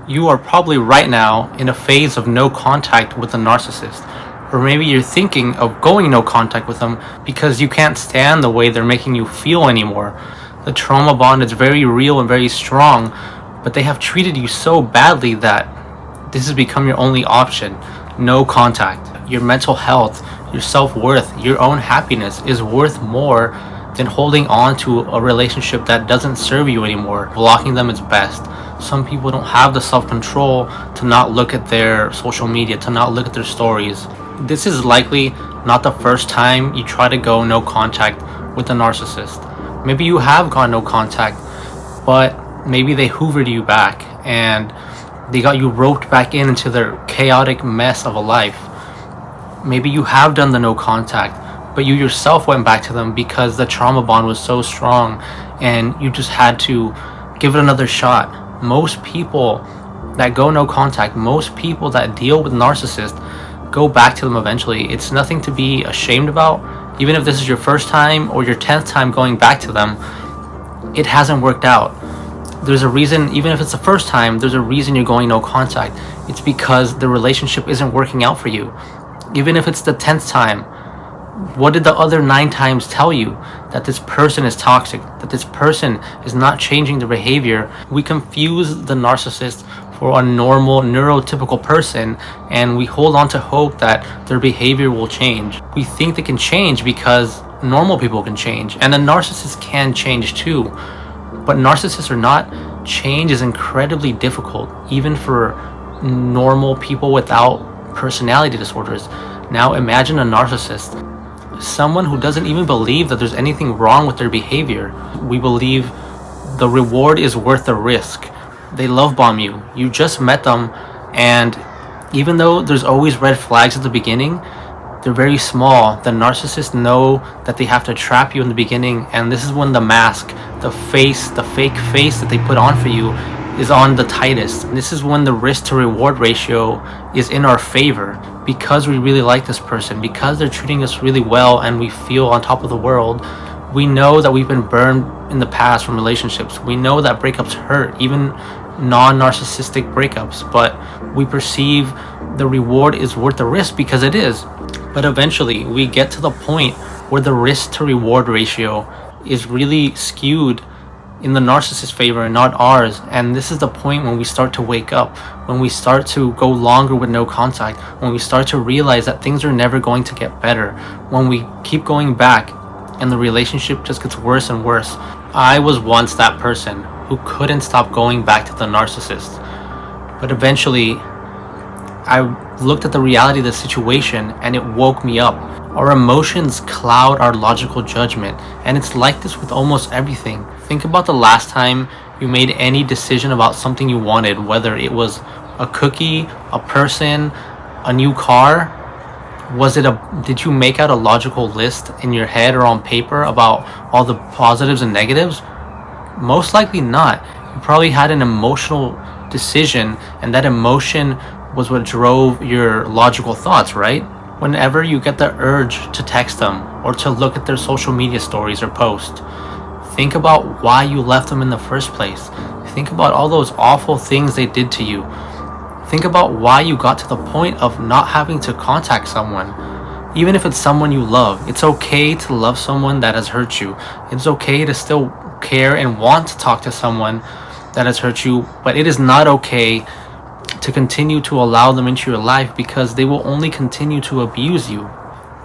You are probably right now in a phase of no contact with a narcissist. Or maybe you're thinking of going no contact with them because you can't stand the way they're making you feel anymore. The trauma bond is very real and very strong, but they have treated you so badly that this has become your only option. No contact. Your mental health, your self-worth, your own happiness is worth more than holding on to a relationship that doesn't serve you anymore. Blocking them is best. Some people don't have the self-control to not look at their social media, to not look at their stories. This is likely not the first time you try to go no contact with a narcissist. Maybe you have gone no contact, but maybe they hoovered you back and they got you roped back into their chaotic mess of a life. Maybe you have done the no contact, but you yourself went back to them because the trauma bond was so strong and you just had to give it another shot. Most people that go no contact, most people that deal with narcissists go back to them eventually. It's nothing to be ashamed about. Even if this is your first time or your 10th time going back to them, it hasn't worked out. There's a reason. Even if it's the first time, there's a reason you're going no contact. It's because the relationship isn't working out for you. Even if it's the 10th time, what did the other 9 times tell you? That this person is toxic, that this person is not changing their behavior. We confuse the narcissist for a normal, neurotypical person, and we hold on to hope that their behavior will change. We think they can change because normal people can change, and a narcissist can change too. But narcissists or not, change is incredibly difficult, even for normal people without personality disorders. Now imagine a narcissist, someone who doesn't even believe that there's anything wrong with their behavior. We believe the reward is worth the risk. They love bomb you. You just met them, and even though there's always red flags at the beginning, they're very small. The narcissists know that they have to trap you in the beginning, and this is when the mask, the face, the fake face that they put on for you is on the tightest. This is when the risk to reward ratio is in our favor, because we really like this person, because they're treating us really well and we feel on top of the world. We know that we've been burned in the past from relationships. We know that breakups hurt, even non-narcissistic breakups, but we perceive the reward is worth the risk because it is. But eventually we get to the point where the risk to reward ratio is really skewed in the narcissist's favor and not ours. And this is the point when we start to wake up, when we start to go longer with no contact, when we start to realize that things are never going to get better, when we keep going back and the relationship just gets worse and worse. I was once that person who couldn't stop going back to the narcissist, but eventually I looked at the reality of the situation and it woke me up. Our emotions cloud our logical judgment, and it's like this with almost everything. Think about the last time you made any decision about something you wanted, whether it was a cookie, a person, a new car. Did you make out a logical list in your head or on paper about all the positives and negatives? Most likely not. You probably had an emotional decision, and that emotion was what drove your logical thoughts, right? Whenever you get the urge to text them or to look at their social media stories or post, think about why you left them in the first place. Think about all those awful things they did to you. Think about why you got to the point of not having to contact someone. Even if it's someone you love, it's okay to love someone that has hurt you. It's okay to still care and want to talk to someone that has hurt you, but it is not okay to continue to allow them into your life, because they will only continue to abuse you.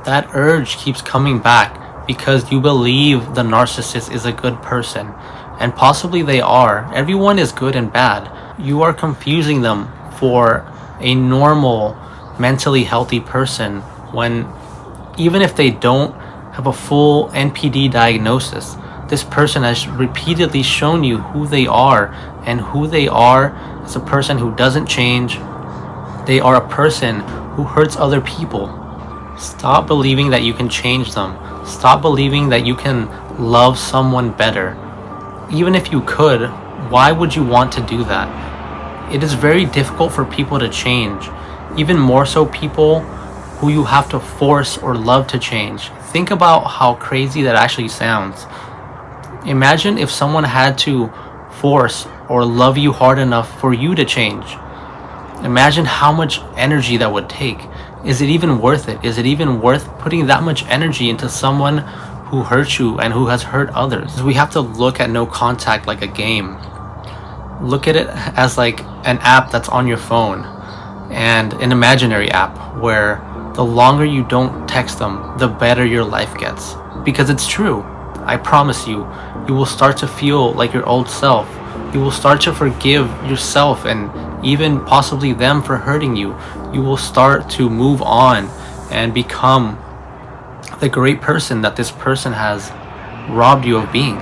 That urge keeps coming back because you believe the narcissist is a good person, and possibly they are. Everyone is good and bad. You are confusing them for a normal, mentally healthy person, when even if they don't have a full NPD diagnosis, this person has repeatedly shown you who they are, and who they are is a person who doesn't change. They are a person who hurts other people. Stop believing that you can change them. Stop believing that you can love someone better. Even if you could, why would you want to do that? It is very difficult for people to change, even more so people who you have to force or love to change. Think about how crazy that actually sounds. Imagine if someone had to force or love you hard enough for you to change. Imagine how much energy that would take. Is it even worth it? Is it even worth putting that much energy into someone who hurt you and who has hurt others? We have to look at no contact like a game. Look at it as like an app that's on your phone, and an imaginary app where the longer you don't text them, the better your life gets. Because it's true. I promise you, you will start to feel like your old self. You will start to forgive yourself and even possibly them for hurting you. You will start to move on and become the great person that this person has robbed you of being.